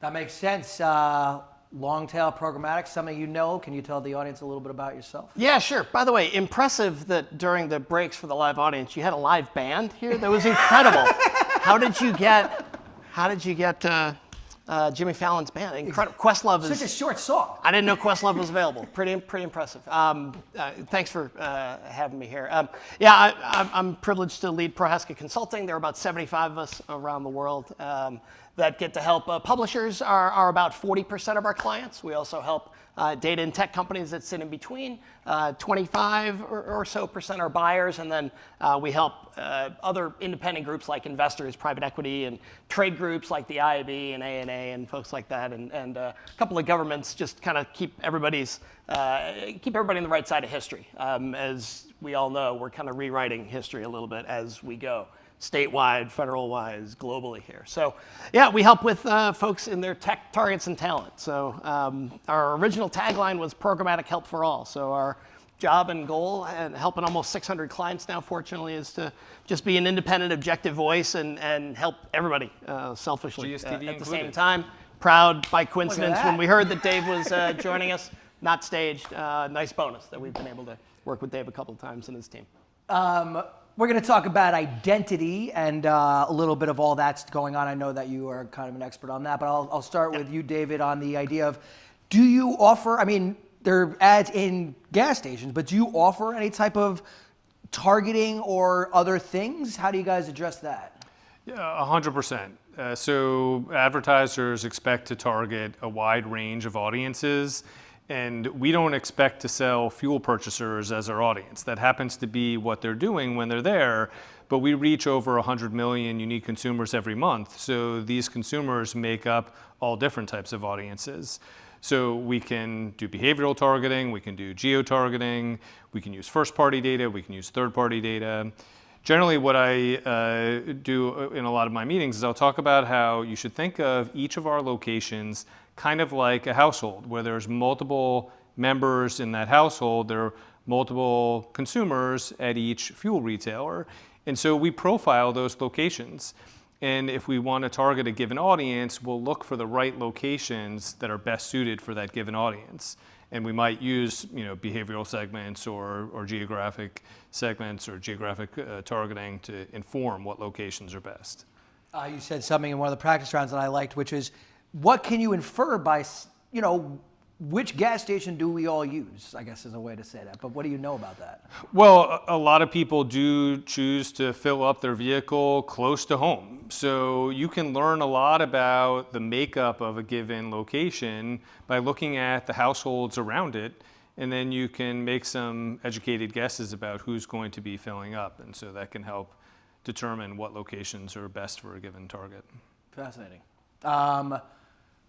That makes sense. Long tail programmatic, something you know. Can you tell the audience a little bit about yourself? Yeah, sure. By the way, impressive that during the breaks for the live audience, you had a live band here. That was incredible. How did you get Jimmy Fallon's band? Incredible. Questlove is such a short song. I didn't know Questlove was available. Pretty impressive. Thanks for having me here. I'm privileged to lead Pontiac Consulting. There are about 75 of us around the world that get to help. Publishers are about 40% of our clients. We also help data and tech companies that sit in between. 25 or so percent are buyers, and then we help other independent groups like investors, private equity, and trade groups like the IAB and ANA and folks like that, and a couple of governments just kind of keep everybody in the right side of history. As we all know, we're kind of rewriting history a little bit as we go. Statewide, federal-wise, globally here. So yeah, we help with folks in their tech targets and talent. So our original tagline was programmatic help for all. So our job and goal, and helping almost 600 clients now, fortunately, is to just be an independent, objective voice and help everybody selfishly at the same time. Proud by coincidence when we heard that Dave was joining us, not staged. Nice bonus that we've been able to work with Dave a couple of times and his team. We're going to talk about identity and a little bit of all that's going on. I know that you are kind of an expert on that, but I'll start with you, David, on the idea of, do you offer, I mean, there are ads in gas stations, but do you offer any type of targeting or other things? How do you guys address that? Yeah, 100%. So advertisers expect to target a wide range of audiences, and we don't expect to sell fuel purchasers as our audience. That happens to be what they're doing when they're there, but we reach over 100 million unique consumers every month. So these consumers make up all different types of audiences. So we can do behavioral targeting, we can do geo-targeting, we can use first-party data, we can use third-party data. Generally, what I do in a lot of my meetings is I'll talk about how you should think of each of our locations kind of like a household, where there's multiple members in that household. There are multiple consumers at each fuel retailer. And so we profile those locations. And if we want to target a given audience, we'll look for the right locations that are best suited for that given audience. And we might use behavioral segments or geographic segments or geographic targeting to inform what locations are best. You said something in one of the practice rounds that I liked, which is, what can you infer by, which gas station do we all use, I guess is a way to say that. But what do you know about that? Well, a lot of people do choose to fill up their vehicle close to home. So you can learn a lot about the makeup of a given location by looking at the households around it. And then you can make some educated guesses about who's going to be filling up. And so that can help determine what locations are best for a given target. Fascinating.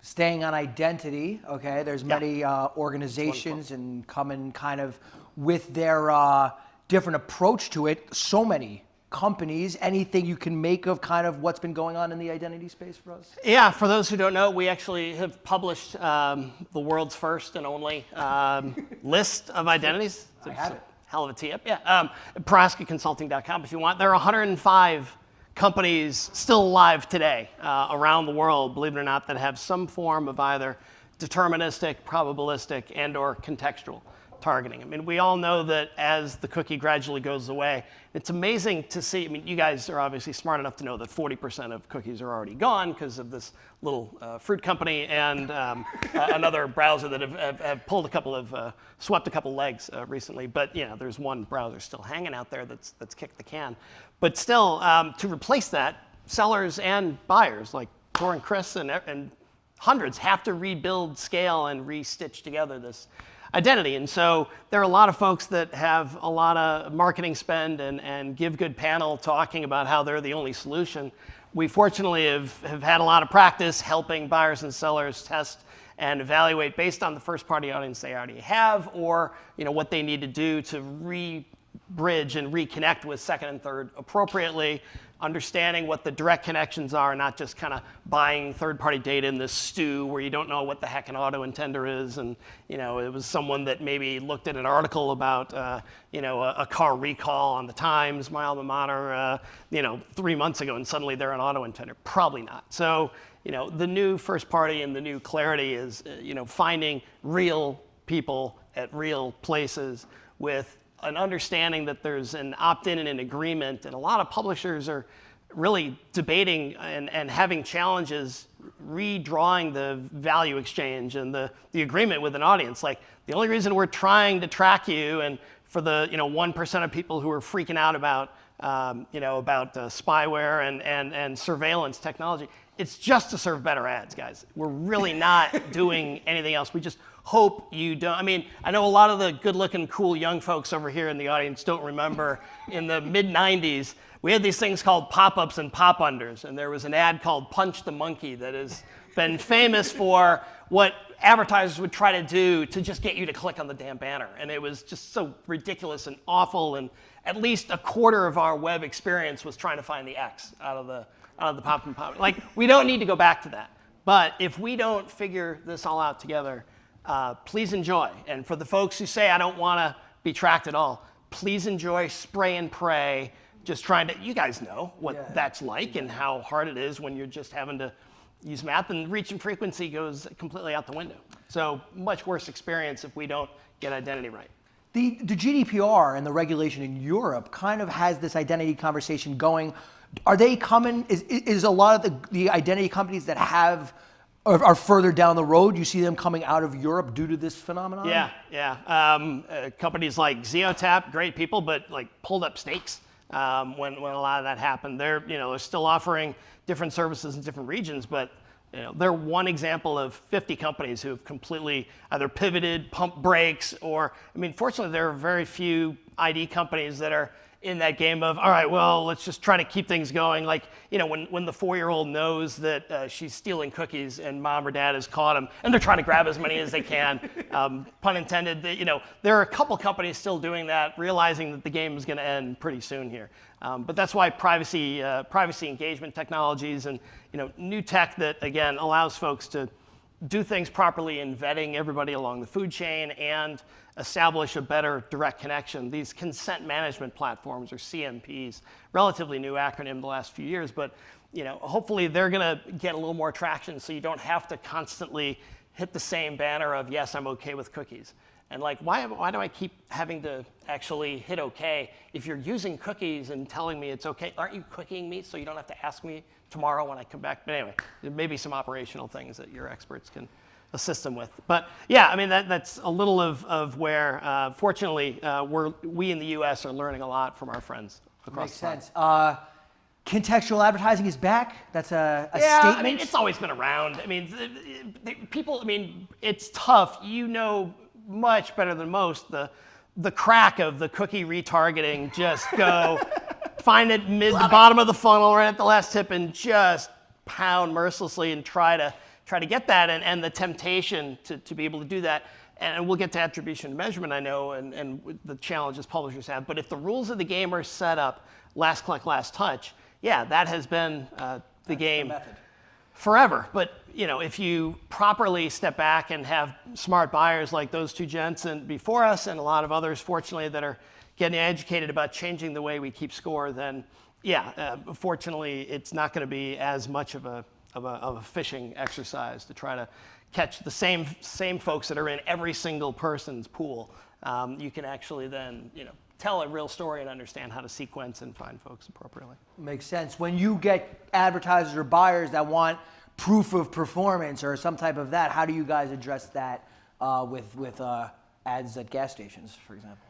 Staying on identity, okay, there's many organizations and coming kind of with their different approach to it. So many companies. Anything you can make of kind of what's been going on in the identity space for us? Yeah, for those who don't know, we actually have published the world's first and only list of identities. I have it. Hell of a tee-up, yeah. PontiacConsulting.com if you want. There are 105 companies still alive today around the world, believe it or not, that have some form of either deterministic, probabilistic, and or contextual targeting. I mean, we all know that as the cookie gradually goes away, it's amazing to see. I mean, you guys are obviously smart enough to know that 40% of cookies are already gone because of this little fruit company and another browser that have pulled swept a couple legs recently. But there's one browser still hanging out there that's kicked the can. But still, to replace that, sellers and buyers like Tor and Chris and hundreds have to rebuild, scale, and re-stitch together this identity. And so there are a lot of folks that have a lot of marketing spend and give good panel talking about how they're the only solution. We fortunately have had a lot of practice helping buyers and sellers test and evaluate based on the first-party audience they already have, or what they need to do to re-bridge and reconnect with second and third appropriately, understanding what the direct connections are, not just kind of buying third-party data in this stew where you don't know what the heck an auto intender is. And it was someone that maybe looked at an article about a car recall on the Times, my alma mater, 3 months ago, and suddenly they're an auto intender. Probably not. So the new first party and the new clarity is finding real people at real places with an understanding that there's an opt-in and an agreement, and a lot of publishers are really debating and having challenges redrawing the value exchange and the agreement with an audience. Like, the only reason we're trying to track you, and for the 1% of people who are freaking out about spyware and surveillance technology, it's just to serve better ads, guys. We're really not doing anything else. We just hope you don't. I mean, I know a lot of the good-looking, cool young folks over here in the audience don't remember in the mid-90s, we had these things called pop-ups and pop-unders, and there was an ad called Punch the Monkey that has been famous for what advertisers would try to do to just get you to click on the damn banner. And it was just so ridiculous and awful, and at least a quarter of our web experience was trying to find the X out of the pop and pop. Like, we don't need to go back to that. But if we don't figure this all out together, please enjoy. And for the folks who say, I don't want to be tracked at all, please enjoy spray and pray, just trying to, you guys know what that's like and how hard it is when you're just having to use math, and reach and frequency goes completely out the window. So much worse experience if we don't get identity right. The GDPR and the regulation in Europe kind of has this identity conversation going. Are they coming? Is a lot of the identity companies that are further down the road? You see them coming out of Europe due to this phenomenon? Yeah. Companies like Zeotap, great people, but pulled up stakes when a lot of that happened. They're still offering different services in different regions, but they're one example of 50 companies who have completely either pivoted, pumped brakes, or, fortunately, there are very few ID companies that are in that game of, all right, well, let's just try to keep things going. Like, when the 4-year-old knows that she's stealing cookies and mom or dad has caught him, and they're trying to grab as many as they can, pun intended, there are a couple companies still doing that, realizing that the game is going to end pretty soon here. But that's why privacy engagement technologies and new tech that, again, allows folks to do things properly in vetting everybody along the food chain and establish a better direct connection. These consent management platforms, or CMPs, relatively new acronym the last few years, but hopefully they're going to get a little more traction so you don't have to constantly hit the same banner of, yes, I'm okay with cookies. And why do I keep having to actually hit OK? If you're using cookies and telling me it's OK, aren't you cooking me so you don't have to ask me tomorrow when I come back? But anyway, there may be some operational things that your experts can assist them with. But yeah, that's a little of where, fortunately, we in the US are learning a lot from our friends across the Makes sense. Contextual advertising is back. That's a statement. It's always been around. People, it's tough. Much better than most, the crack of the cookie retargeting. Just go find it the bottom of the funnel right at the last tip and just pound mercilessly and try to get that, and the temptation to be able to do that. And we'll get to attribution and measurement, I know, and the challenges publishers have. But if the rules of the game are set up, last click, last touch, yeah, that has been the game forever. But if you properly step back and have smart buyers like those two gents before us, and a lot of others, fortunately, that are getting educated about changing the way we keep score, then fortunately, it's not going to be as much of a fishing exercise to try to catch the same folks that are in every single person's pool. you can actually then, tell a real story and understand how to sequence and find folks appropriately. Makes sense. When you get advertisers or buyers that want proof of performance or some type of that, how do you guys address that with ads at gas stations, for example?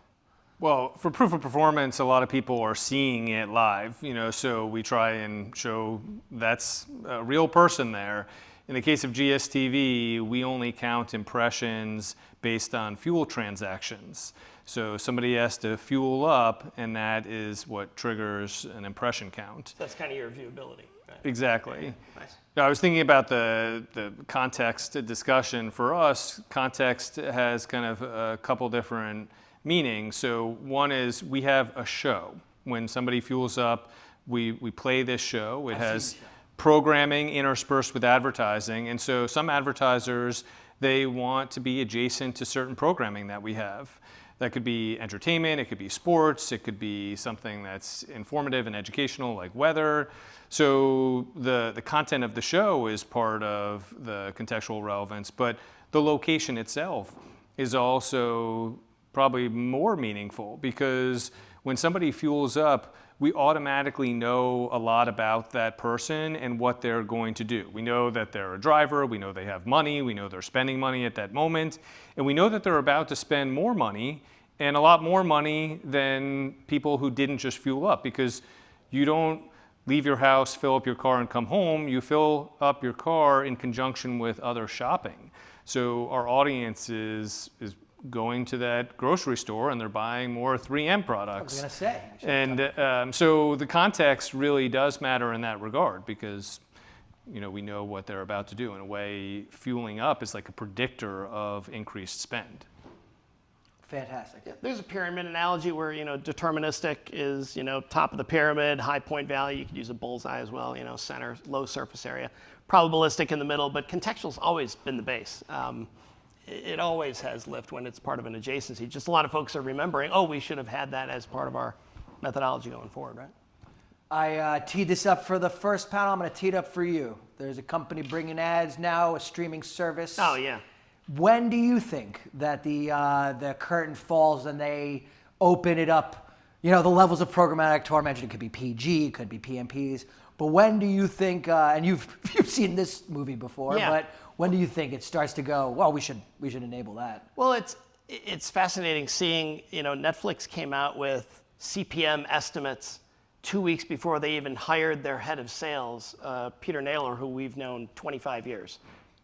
Well, for proof of performance, a lot of people are seeing it live, so we try and show that's a real person there. In the case of GSTV, we only count impressions based on fuel transactions. So somebody has to fuel up, and that is what triggers an impression count. That's kind of your viewability. Right? Exactly. Nice. I was thinking about the context discussion. For us, context has kind of a couple different meanings. So one is we have a show. When somebody fuels up, we play this show. It has programming interspersed with advertising. And so some advertisers, they want to be adjacent to certain programming that we have. That could be entertainment, it could be sports, it could be something that's informative and educational like weather. So the content of the show is part of the contextual relevance, but the location itself is also probably more meaningful, because when somebody fuels up, we automatically know a lot about that person and what they're going to do. We know that they're a driver, we know they have money, we know they're spending money at that moment, and we know that they're about to spend more money, and a lot more money than people who didn't just fuel up, because you don't leave your house, fill up your car, and come home. You fill up your car in conjunction with other shopping. So our audience is going to that grocery store and they're buying more 3M products. I was going to say. And so the context really does matter in that regard, because we know what they're about to do. In a way, fueling up is like a predictor of increased spend. Fantastic. Yeah, there's a pyramid analogy where, deterministic is, top of the pyramid, high point value. You could use a bullseye as well, center, low surface area. Probabilistic in the middle, but contextual's always been the base. It always has lift when it's part of an adjacency. Just a lot of folks are remembering, we should have had that as part of our methodology going forward, right? I teed this up for the first panel. I'm going to tee it up for you. There's a company bringing ads now, a streaming service. Oh, yeah. When do you think that the curtain falls and they open it up? The levels of programmatic, Tor mentioned, it could be PG, it could be PMPs. But when do you think, and you've seen this movie before, but when do you think it starts to go, well, we should enable that? Well, it's fascinating seeing, Netflix came out with CPM estimates 2 weeks before they even hired their head of sales, Peter Naylor, who we've known 25 years,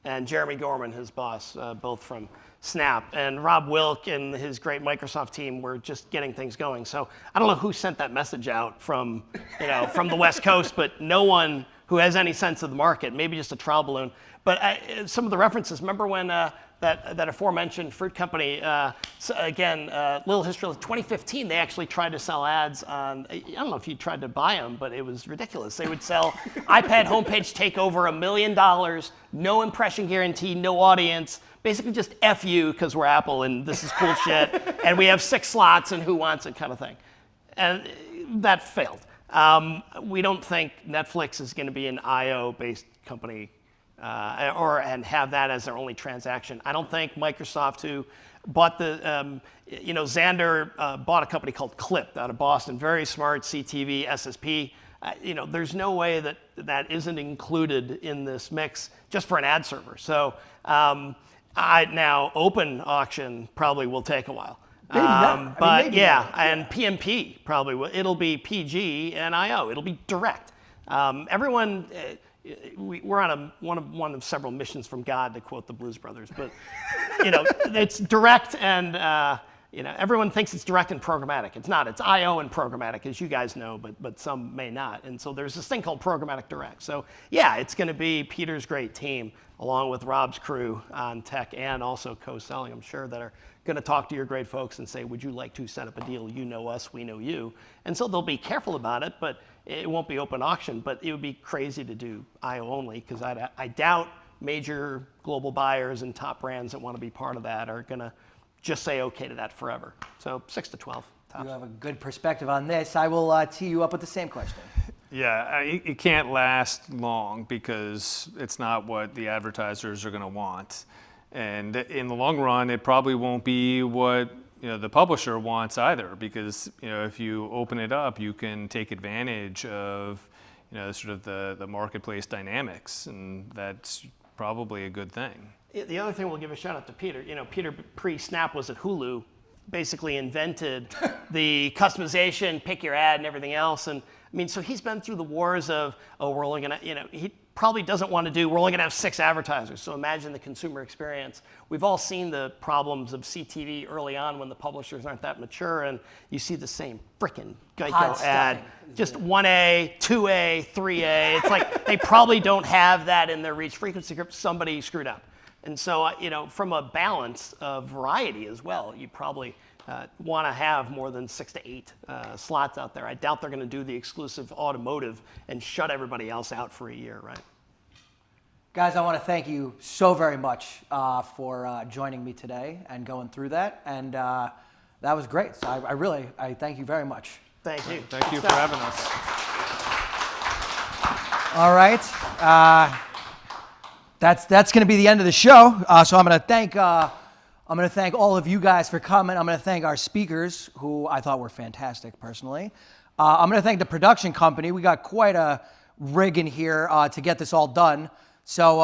and Jeremy Gorman, his boss, both from Snap, and Rob Wilk and his great Microsoft team were just getting things going. So I don't know who sent that message out from the West Coast, but no one who has any sense of the market, maybe just a trial balloon. But some of the references, remember when that aforementioned fruit company, little history, 2015, they actually tried to sell ads on, I don't know if you tried to buy them, but it was ridiculous. They would sell iPad homepage takeover, $1 million, no impression guarantee, no audience, basically just F you because we're Apple and this is cool shit, and we have 6 slots and who wants it kind of thing. And that failed. We don't think Netflix is going to be an IO-based company and have that as their only transaction. I don't think Microsoft, who bought Xandr bought a company called Clip out of Boston, very smart CTV, SSP. There's no way that isn't included in this mix just for an ad server. So now open auction probably will take a while. And PMP probably will. It'll be PG and IO. It'll be direct. Everyone, we're on one of several missions from God, to quote the Blues Brothers. But it's direct, and everyone thinks it's direct and programmatic. It's not. It's IO and programmatic, as you guys know, but some may not. And so there's this thing called programmatic direct. So yeah, it's going to be Peter's great team, along with Rob's crew on tech and also co-selling, I'm sure, that are going to talk to your great folks and say, would you like to set up a deal? You know us, we know you. And so they'll be careful about it, but it won't be open auction. But it would be crazy to do IO only, because I doubt major global buyers and top brands that want to be part of that are going to just say okay to that forever. So 6 to 12 tops. You have a good perspective on this. I will tee you up with the same question. Yeah, it can't last long because it's not what the advertisers are going to want. And in the long run, it probably won't be what the publisher wants either, because if you open it up, you can take advantage of sort of the marketplace dynamics, and that's probably a good thing. The other thing, we'll give a shout out to Peter. Peter pre-Snap was at Hulu, basically invented the customization, pick your ad, and everything else. And I mean, so he's been through the wars of, we're only gonna, he probably doesn't want to do, we're only gonna have 6 advertisers. So imagine the consumer experience. We've all seen the problems of CTV early on when the publishers aren't that mature, and you see the same frickin' Geico ad. Just 1A, 2A, 3A. It's like they probably don't have that in their reach frequency group. Somebody screwed up. And so, from a balance of variety as well, you probably want to have more than 6 to 8 slots out there. I doubt they're going to do the exclusive automotive and shut everybody else out for a year, right? Guys, I want to thank you so very much for joining me today and going through that. And that was great. So I thank you very much. Thank you. Thank you for having us. All right. That's going to be the end of the show. So I'm going to thank all of you guys for coming. I'm going to thank our speakers, who I thought were fantastic personally. I'm going to thank the production company. We got quite a rig in here to get this all done. So,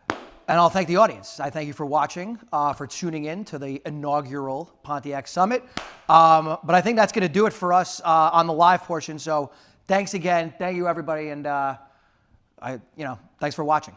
and I'll thank the audience. I thank you for watching, for tuning in to the inaugural Pontiac Summit. But I think that's going to do it for us on the live portion. So thanks again. Thank you, everybody. And, thanks for watching.